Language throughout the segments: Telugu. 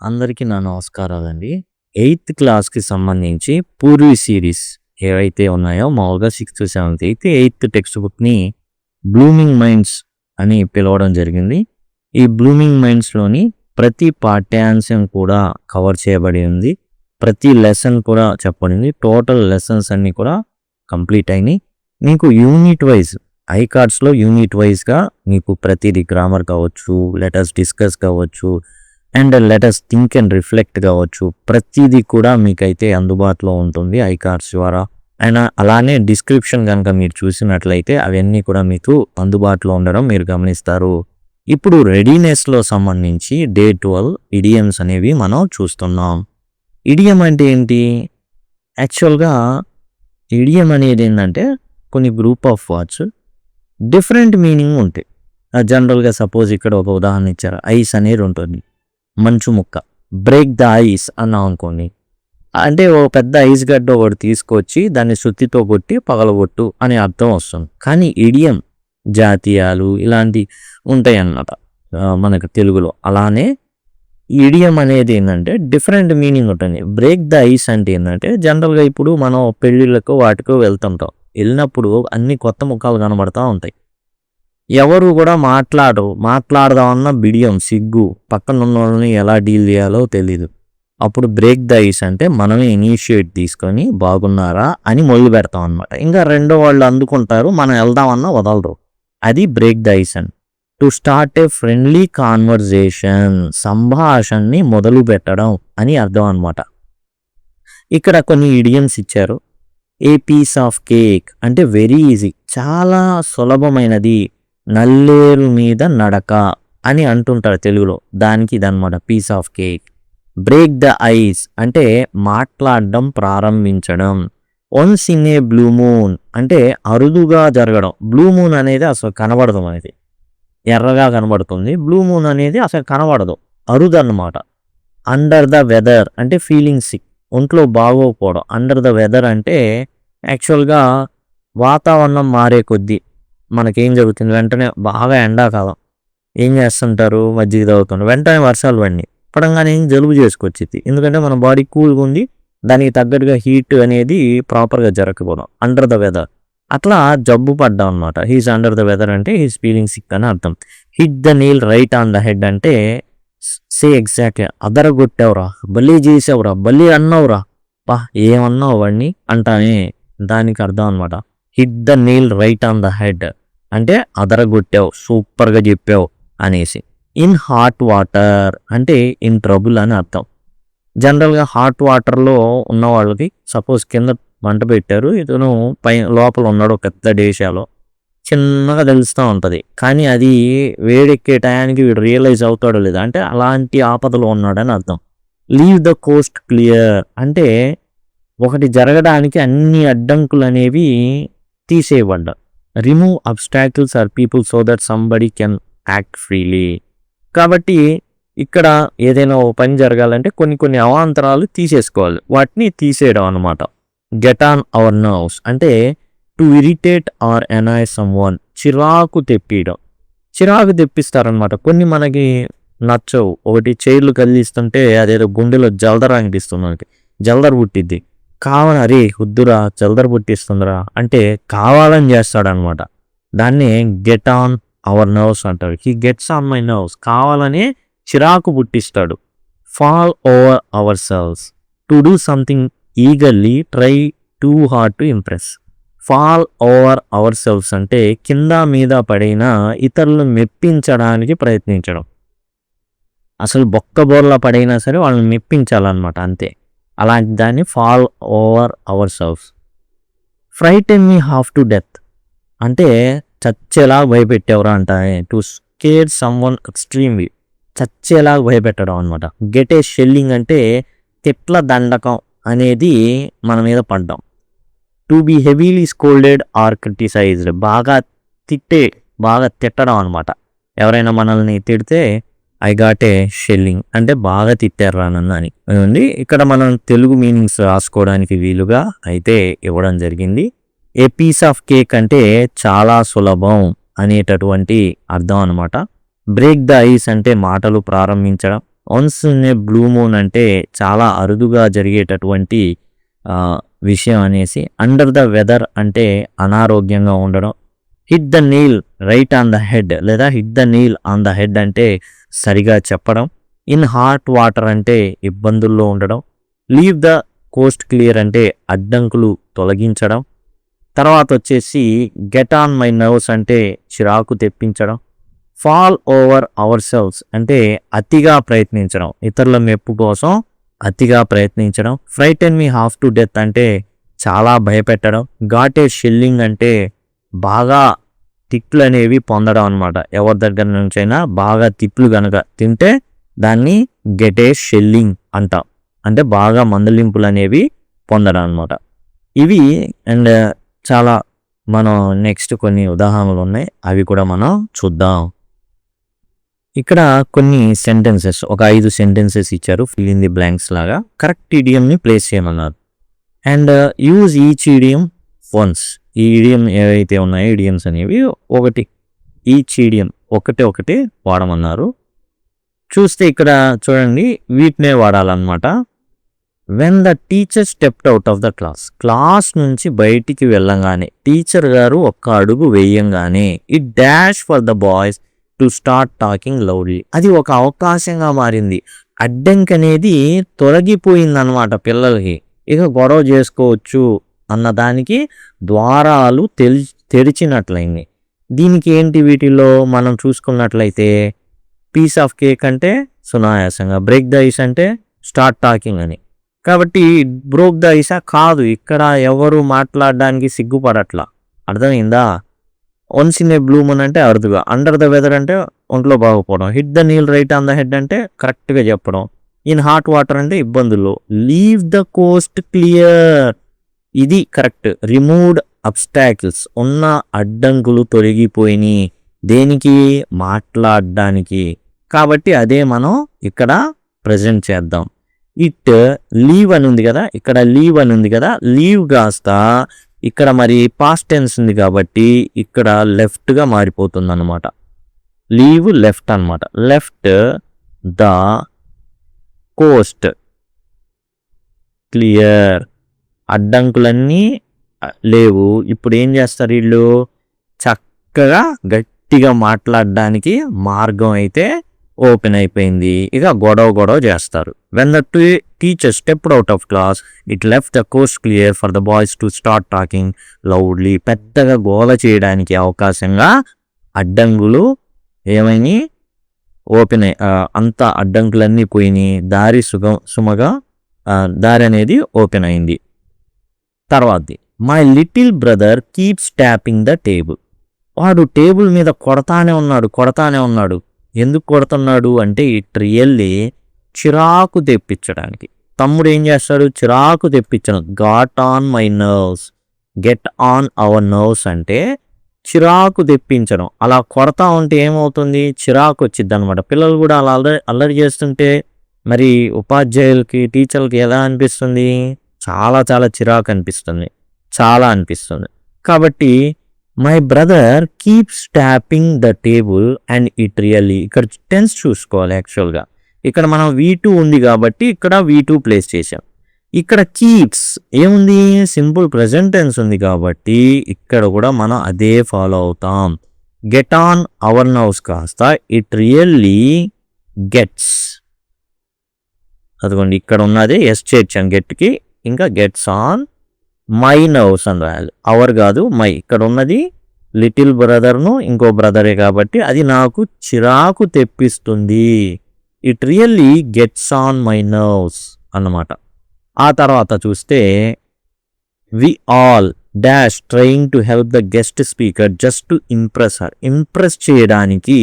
అందరికీ నా నమస్కారాలండి. 8థ్ క్లాస్‌కి సంబంధించి పూర్వీ సిరీస్ ఏవైతే ఉన్నాయో మామూలుగా 6థ్, 7థ్ అయితే 8థ్ టెక్స్ట్ బుక్‌ని బ్లూమింగ్ మైండ్స్ అని పిలవడం జరిగింది. ఈ బ్లూమింగ్ మైండ్స్‌లోని ప్రతి పాఠ్యాంశం కూడా కవర్ చేయబడి ఉంది. ప్రతి లెసన్ కూడా చెప్పబడింది. టోటల్ లెసన్స్ అన్నీ కూడా కంప్లీట్ అయినాయి. మీకు యూనిట్ వైస్ ఐకార్డ్స్‌లో యూనిట్ వైస్‌గా మీకు ప్రతిదీ గ్రామర్ కావచ్చు, లెటర్స్ డిస్కస్ కావచ్చు and letters think and reflect కావచ్చు, ప్రతిదీ కూడా మీకైతే అందుబాటులో ఉంటుంది ఐకార్డ్స్ ద్వారా. అండ్ అలానే డిస్క్రిప్షన్ కనుక మీరు చూసినట్లయితే అవన్నీ కూడా మీకు అందుబాటులో ఉండడం మీరు గమనిస్తారు. ఇప్పుడు రెడీనెస్లో సంబంధించి డే 12 ఇడియమ్స్ అనేవి మనం చూస్తున్నాం. ఇడియం అంటే ఏంటి? యాక్చువల్గా ఇడియం అనేది ఏంటంటే కొన్ని group of words different meaning ఉంటాయి. జనరల్గా సపోజ్ ఇక్కడ ఒక ఉదాహరణ ఇచ్చారు, ఐస్ అనేది ఉంటుంది, మంచు ముక్క, బ్రేక్ ద ఐస్ అన్నాం అనుకోండి, అంటే ఓ పెద్ద ఐస్ గడ్డ ఒకటి తీసుకొచ్చి దాన్ని సుత్తితో కొట్టి పగలగొట్టు అనే అర్థం వస్తుంది. కానీ ఇడియం జాతీయాలు ఇలాంటి ఉంటాయి అన్నమాట మనకు తెలుగులో. అలానే ఇడియం అనేది ఏంటంటే డిఫరెంట్ మీనింగ్ ఉంటుంది. బ్రేక్ ద ఐస్ అంటే ఏంటంటే జనరల్గా ఇప్పుడు మనం పెళ్ళిళ్ళకు వాటికో వెళ్తుంటాం, వెళ్ళినప్పుడు అన్ని కొత్త ముఖాలు కనబడతా ఉంటాయి. ఎవరు కూడా మాట్లాడదామన్న బిడియం, సిగ్గు, పక్కన ఉన్న వాళ్ళని ఎలా డీల్ చేయాలో తెలీదు. అప్పుడు బ్రేక్ ద ఐస్ అంటే మనమే ఇనిషియేట్ తీసుకొని బాగున్నారా అని మొదలు పెడతాం అనమాట. ఇంకా రెండో వాళ్ళు అందుకుంటారు, మనం వెళ్దామన్నా వదలరు. అది బ్రేక్ ద ఐస్ అని. To start a friendly conversation, సంభాషణని మొదలు పెట్టడం అని అర్థం అనమాట. ఇక్కడ కొన్ని ఇడియమ్స్ ఇచ్చారు. ఏ పీస్ ఆఫ్ కేక్ అంటే వెరీ ఈజీ, చాలా సులభమైనది. నల్లేరు మీద నడక అని అంటుంటారు తెలుగులో, దానికి ఇదనమాట piece of cake. Break the ice అంటే మాట్లాడడం ప్రారంభించడం. Once in a blue moon అంటే అరుదుగా జరగడం. బ్లూ మూన్ అనేది అసలు కనబడదు మనకి, ఎర్రగా కనబడుతుంది. బ్లూ మూన్ అనేది అసలు కనబడదు, అరుదు అన్నమాట. అండర్ ద వెదర్ అంటే ఫీలింగ్ సిక్, ఒంట్లో బాగోకపోవడం. అండర్ ద వెదర్ అంటే యాక్చువల్గా వాతావరణం మారే కొద్దీ మనకేం జరుగుతుంది, వెంటనే బాగా ఎండాకాలం ఏం చేస్తుంటారు, మజ్జిగ తాగుతుంటారు, వెంటనే వర్షాలు పడంగానే జలుబు చేసుకొచ్చింది. ఎందుకంటే మన బాడీ కూల్గా ఉంది, దానికి తగ్గట్టుగా హీట్ అనేది ప్రాపర్గా జరగకపోవడం. అండర్ ద వెదర్ అట్లా జబ్బు పడ్డాం అనమాట. హీస్ అండర్ ద వెదర్ అంటే హీస్ ఫీలింగ్ సిక్ అని అర్థం. Hit the nail right on the head అంటే సే ఎగ్జాక్ట్లీ, అదరగొట్టావురా, బలి చేసావురా, బలి అన్నావురా, పా ఏమన్నావు వాడిని అంటానే, దానికి అర్థం అనమాట. Hit the nail right on the head అంటే అదరగొట్టావు, సూపర్గా చెప్పావు అనేసి. ఇన్ హాట్ వాటర్ అంటే ఇన్ ట్రబుల్ అని అర్థం. జనరల్గా హాట్ వాటర్లో ఉన్న వాళ్ళకి సపోజ్ కింద మంట పెట్టారు, ఇతను లోపల ఉన్నాడు పెద్ద డేషాలో, చిన్నగా తెలుస్తూ ఉంటుంది, కానీ అది వేడెక్కే టయానికి వీడు రియలైజ్ అవుతాడో లేదా అంటే అలాంటి ఆపదలో ఉన్నాడని అర్థం. లీవ్ ద కోస్ట్ క్లియర్ అంటే ఒకటి జరగడానికి అన్ని అడ్డంకులు అనేవి తీసేయబడ్డా. Remove obstacles or people so that somebody can act freely. కాబట్టి ఇక్కడ ఏదైనా ఓ పని జరగాలంటే కొన్ని అవాంతరాలు తీసేసుకోవాలి, వాటిని తీసేయడం అనమాట. గెట్ ఆన్ అవర్ నర్వ్స్ అంటే to irritate or annoy someone, చిరాకు తెప్పిస్తారనమాట. కొన్ని మనకి నచ్చవు. ఒకటి చైర్లు కదిలిస్తుంటే అదేదో గుండెలో జలదర అనిపిస్తుంది, మనకి జలదర పుట్టిద్ది. అరే వద్దురా జలదర పుట్టిస్తుందిరా అంటే కావాలని చేస్తాడనమాట. దాన్ని గెట్ ఆన్ అవర్ నర్వ్స్ అంటారు. He gets on my nerves, కావాలనే చిరాకు పుట్టిస్తాడు. Fall over ourselves to do something eagerly, try too hard to impress. Fall over ourselves అంటే కింద మీద పడిన ఇతరులను మెప్పించడానికి ప్రయత్నించడం. అసలు బొక్కబోర్లా పడైనా సరే వాళ్ళని మెప్పించాలన్నమాట, అంతే. అలాంటి దాన్ని fall over ourselves. Frighten me half to death అంటే చచ్చేలా భయపెట్టేవరా అంటారే. To scare someone extremely, చచ్చేలా భయపెట్టడం అనమాట. గెట్ ఏ షెల్లింగ్ అంటే తిట్ల దండకం అనేది మన మీద పడ్డాం. To be heavily scolded or criticised, బాగా తిట్టడం అనమాట. ఎవరైనా మనల్ని తిడితే ఐ గాట్ ఏ షెల్లింగ్ అంటే బాగా తిట్టారా నన్ను అని ఉంది. ఇక్కడ మనం తెలుగు మీనింగ్స్ రాసుకోవడానికి వీలుగా అయితే ఇవ్వడం జరిగింది. ఏ పీస్ ఆఫ్ కేక్ అంటే చాలా సులభం అనేటటువంటి అర్థం అనమాట. బ్రేక్ ద ఐస్ అంటే మాటలు ప్రారంభించడం. Once in a blue moon అంటే చాలా అరుదుగా జరిగేటటువంటి విషయం అనేసి. అండర్ ద వెదర్ అంటే అనారోగ్యంగా ఉండడం. Hit the nail right on the head లేదా hit the nail on the head అంటే సరిగా చెప్పడం. ఇన్ హాట్ వాటర్ అంటే ఇబ్బందుల్లో ఉండడం. లీవ్ ద కోస్ట్ క్లియర్ అంటే అడ్డంకులు తొలగించడం. తర్వాత వచ్చేసి గెట్ ఆన్ మై నర్వ్స్ అంటే చిరాకు తెప్పించడం. ఫాల్ ఓవర్ అవర్ సెల్వ్స్ అంటే అతిగా ప్రయత్నించడం, ఇతరుల మెప్పు కోసం అతిగా ప్రయత్నించడం. ఫ్రైటన్ మీ హాఫ్ టు డెత్ అంటే చాలా భయపెట్టడం. గాట్ ఏ షెల్లింగ్ అంటే బాగా తిట్లు అనేవి పొందడం అనమాట. ఎవరి దగ్గర నుంచైనా బాగా తిట్లు కనుక తింటే దాన్ని గెట్ ఏ షెల్లింగ్ అంటాం, అంటే బాగా మందలింపులు అనేవి పొందడం అనమాట. ఇవి అండ్ చాలా మనం నెక్స్ట్ కొన్ని ఉదాహరణలు ఉన్నాయి, అవి కూడా మనం చూద్దాం. ఇక్కడ కొన్ని సెంటెన్సెస్, ఒక 5 సెంటెన్సెస్ ఇచ్చారు ఫిల్ ఇన్ ది బ్లాంక్స్ లాగా. కరెక్ట్ ఈడియంని ప్లేస్ చేయమన్నారు. And use each ఈడియం once. ఈ ఈడియం ఏవైతే ఉన్నాయో ఈడియమ్స్ అనేవి ఒకటి, ఈచ్ ఈడియం ఒకటి వాడమన్నారు. చూస్తే ఇక్కడ చూడండి వీటినే వాడాలన్నమాట. When the teacher stepped out of the class నుంచి బయటికి వెళ్ళంగానే, టీచర్ గారు ఒక్క అడుగు వేయంగానే, it dash for the boys to start talking loudly. అది ఒక అవకాశంగా మారింది. అడ్డంకి అనేది తొలగిపోయిందనమాట పిల్లలకి. ఇక గొడవ చేసుకోవచ్చు అన్నదానికి ద్వారాలు తెరిచినట్లయింది. దీనికి ఏంటి వీటిలో మనం చూసుకున్నట్లయితే పీస్ ఆఫ్ కేక్ అంటే సునాయాసంగా, బ్రేక్ ద ఐస్ అంటే స్టార్ట్ టాకింగ్ అని. కాబట్టి బ్రోక్ ద ఐసా కాదు, ఇక్కడ ఎవరు మాట్లాడడానికి సిగ్గుపడట్లా. అర్థమైందా? Once in a blue moon అంటే అరుదుగా, అండర్ ద వెదర్ అంటే ఒంట్లో బాగుపోవడం, hit the nail right on the head అంటే కరెక్ట్గా చెప్పడం, ఇన్ హాట్ వాటర్ అంటే ఇబ్బందుల్లో, లీవ్ ద కోస్ట్ క్లియర్ ఇది కరెక్ట్, రిమూవ్డ్ అబ్స్టాకిల్స్ ఉన్న అడ్డంకులు తొలగిపోయినాయి. దేనికి? మాట్లాడడానికి. కాబట్టి అదే మనం ఇక్కడ ప్రజెంట్ చేద్దాం. ఇట్ లీవ్ అని ఉంది కదా, ఇక్కడ లీవ్ అని ఉంది కదా, లీవ్ కాస్త ఇక్కడ మరి పాస్ట్ టెన్స్ ఉంది కాబట్టి ఇక్కడ లెఫ్ట్గా మారిపోతుంది అనమాట. లీవ్ లెఫ్ట్ అనమాట. లెఫ్ట్ ద కోస్ట్ క్లియర్, అడ్డంకులన్నీ లేవు. ఇప్పుడు ఏం చేస్తారు వీళ్ళు? చక్కగా గట్టిగా మాట్లాడడానికి మార్గం అయితే ఓపెన్ అయిపోయింది. ఇక గొడవ చేస్తారు. When the teacher stepped out of class it left the coast clear for the boys to start talking loudly. పెద్దగా గోల చేయడానికి అవకాశంగా అడ్డంకులు ఏమైనా ఓపెన్ అంత అడ్డంకులన్నీ పోయినాయి. దారి సుమగా దారి అనేది ఓపెన్ అయింది. తర్వాతది, my little brother keeps tapping the table. వాడు టేబుల్ మీద కొడతానే ఉన్నాడు. ఎందుకు కొడుతున్నాడు అంటే ఇట్ రియల్లీ చిరాకు తెప్పించడానికి. తమ్ముడు ఏం చేస్తాడు? చిరాకు తెప్పించడం. Got on my nerves, get on our nerves అంటే చిరాకు తెప్పించడం. అలా కొడతా ఉంటే ఏమవుతుంది? చిరాకు వచ్చిద్ది అనమాట. పిల్లలు కూడా అలా అల్లరి చేస్తుంటే మరి ఉపాధ్యాయులకి, టీచర్లకి ఎలా అనిపిస్తుంది? చాలా చిరాకు అనిపిస్తుంది, చాలా అనిపిస్తుంది. కాబట్టి my brother keeps tapping the table and it really, ఇక్కడ టెన్స్ చూసుకోవాలి. యాక్చువల్గా ఇక్కడ మనం V2 ఉంది కాబట్టి ఇక్కడ V2 ప్లేస్ చేసాం. ఇక్కడ కీప్స్ ఏముంది? సింపుల్ ప్రెజెంట్ టెన్స్ ఉంది కాబట్టి ఇక్కడ కూడా మనం అదే ఫాలో అవుతాం. గెట్ ఆన్ అవర్ నర్వ్స్ కాస్త ఇట్ రియల్లీ గెట్స్. అదిగోండి ఇక్కడ ఉన్నది ఎస్ చేర్చాం గెట్కి, ఇంకా గెట్స్ ఆన్ మై నర్వ్స్ అని రాయాలి. అవర్ కాదు మై. ఇక్కడ ఉన్నది లిటిల్ బ్రదర్ను ఇంకో బ్రదరే కాబట్టి అది నాకు చిరాకు తెప్పిస్తుంది. It really gets on my nerves అన్నమాట. ఆ తర్వాత చూస్తే we all dash trying to help the guest speaker just to impress her. Impress చేయడానికి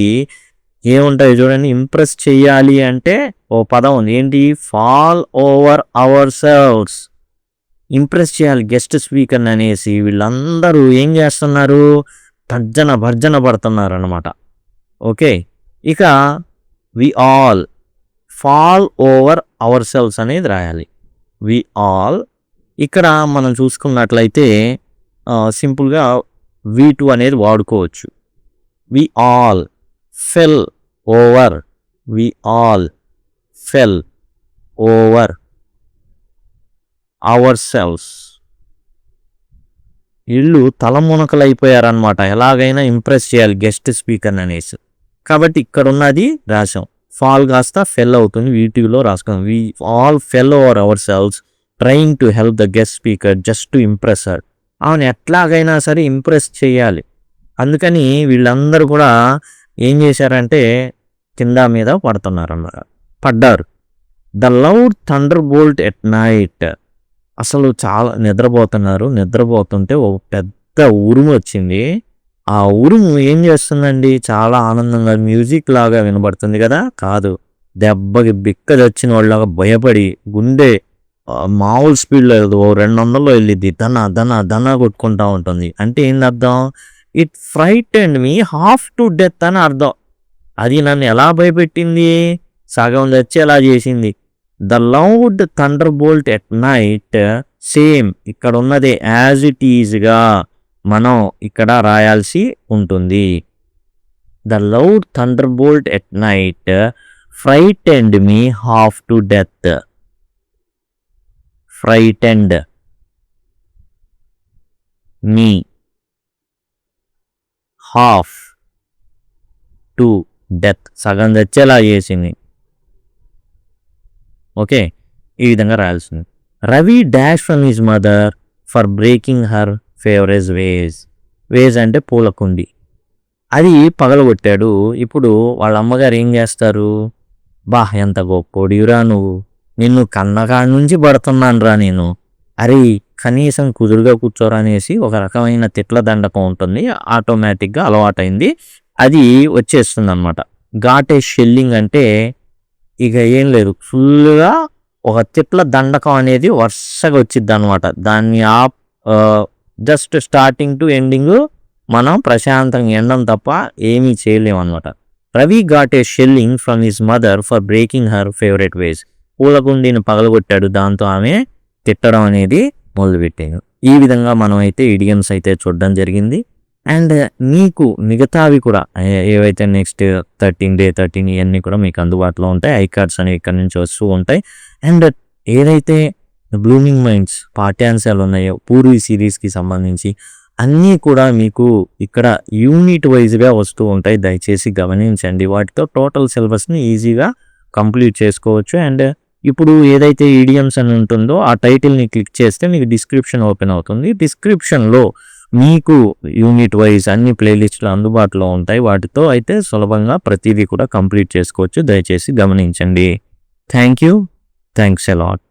ఏముంటాయి చూడండి. ఇంప్రెస్ చేయాలి అంటే ఓ పదం ఉంది, ఏంటి? Fall over ourselves. Impress చేయాలి గెస్ట్ స్పీకర్ అనేసి వీళ్ళందరూ ఏం చేస్తున్నారు? భర్జన పడుతున్నారు అనమాట. ఓకే, ఇక we all fall over ourselves అనేది రాయాలి. వి ఆల్ ఇక్కడ మనం చూసుకున్నట్లయితే సింపుల్గా V2 అనేది వాడుకోవచ్చు. We all fell over, we all fell over ourselves. వీళ్ళు తలమునకలైపోయారనమాట, ఎలాగైనా ఇంప్రెస్ చేయాలి గెస్ట్ స్పీకర్ అనేసి. కాబట్టి ఇక్కడ ఉన్నది రాసాం, ఫాల్ కాస్త ఫెల్ అవుతుంది, వీటిలో రాసుకున్నాం. We all fell over ourselves trying to help the guest speaker just to impress her. అవును, ఎట్లాగైనా సరే ఇంప్రెస్ చేయాలి. అందుకని వీళ్ళందరూ కూడా ఏం చేశారంటే కింద మీద పడ్డారు. The loud thunderbolt at night. అసలు చాలా నిద్రపోతుంటే ఒక పెద్ద ఉరుము వచ్చింది. ఆ ఉరుము ఏం చేస్తుందండి, చాలా ఆనందంగా మ్యూజిక్ లాగా వినబడుతుంది కదా, కాదు, దెబ్బకి బిక్క వచ్చిన వాళ్ళగా భయపడి గుండె మామూలు స్పీడ్లో 200లో వెళ్ళిద్ది, దన కొట్టుకుంటా ఉంటుంది. అంటే ఏంది అర్థం, it frightened me half to death అని అర్థం. అది నన్ను ఎలా భయపెట్టింది, సగం చచ్చేలా చేసింది. The loud thunderbolt at night, same ఇక్కడ ఉన్నది యాజ్ ఇట్ ఈజ్గా మనం ఇక్కడ రాయాల్సి ఉంటుంది. The loud thunderbolt at night frightened me half to death. Frightened me half to death, సగం చచ్చేలా చేసింది. ఓకే, ఈ విధంగా రాయాల్సింది. Ravi dash from his mother for breaking her favourite vase అంటే పూలకుండి, అది పగలగొట్టాడు. ఇప్పుడు వాళ్ళ అమ్మగారు ఏం చేస్తారు, బా ఎంత గొప్పోడిరా నువ్వు, నిన్ను కన్నకాడి నుంచి పడుతున్నాను రా నేను, అరే కనీసం కుదురుగా కూర్చోరా అనేసి ఒక రకమైన తిట్ల దండకం ఉంటుంది, ఆటోమేటిక్గా అలవాటైంది, అది వచ్చేస్తుంది అనమాట. ఘాటే షెల్లింగ్ అంటే ఇక ఏం లేదు, ఫుల్గా ఒక తిట్ల దండకం అనేది వరుసగా వచ్చిద్ది అనమాట. దాన్ని జస్ట్ స్టార్టింగ్ టు ఎండింగ్ మనం ప్రశాంతంగా ఎండం తప్ప ఏమీ చేయలేము అనమాట. Ravi got a shelling from his mother for breaking her favourite vase. పూలకుండీని పగలగొట్టాడు, దాంతో ఆమె తిట్టడం అనేది మొదలుపెట్టాను. ఈ విధంగా మనం అయితే ఇడియమ్స్ అయితే చూడడం జరిగింది. అండ్ మీకు మిగతావి కూడా ఏవైతే నెక్స్ట్ 13 ఇవన్నీ కూడా మీకు అందుబాటులో ఉంటాయి. ఐ కార్డ్స్ అనేవి ఇక్కడ నుంచి వస్తూ ఉంటాయి. అండ్ ఏదైతే బ్లూమింగ్ మైండ్స్ పాఠ్యాంశాలు ఉన్నాయో పూర్వీ సిరీస్కి సంబంధించి అన్నీ కూడా మీకు ఇక్కడ యూనిట్ వైజ్గా వస్తూ ఉంటాయి, దయచేసి గమనించండి. వాటితో టోటల్ సిలబస్ని ఈజీగా కంప్లీట్ చేసుకోవచ్చు. అండ్ ఇప్పుడు ఏదైతే ఈడియమ్స్ అని ఉంటుందో ఆ టైటిల్ని క్లిక్ చేస్తే మీకు డిస్క్రిప్షన్ ఓపెన్ అవుతుంది. డిస్క్రిప్షన్లో మీకు యూనిట్ వైజ్ అన్ని ప్లేలిస్టులు అందుబాటులో ఉంటాయి. వాటితో అయితే సులభంగా ప్రతిదీ కూడా కంప్లీట్ చేసుకోవచ్చు. దయచేసి గమనించండి. Thanks a lot.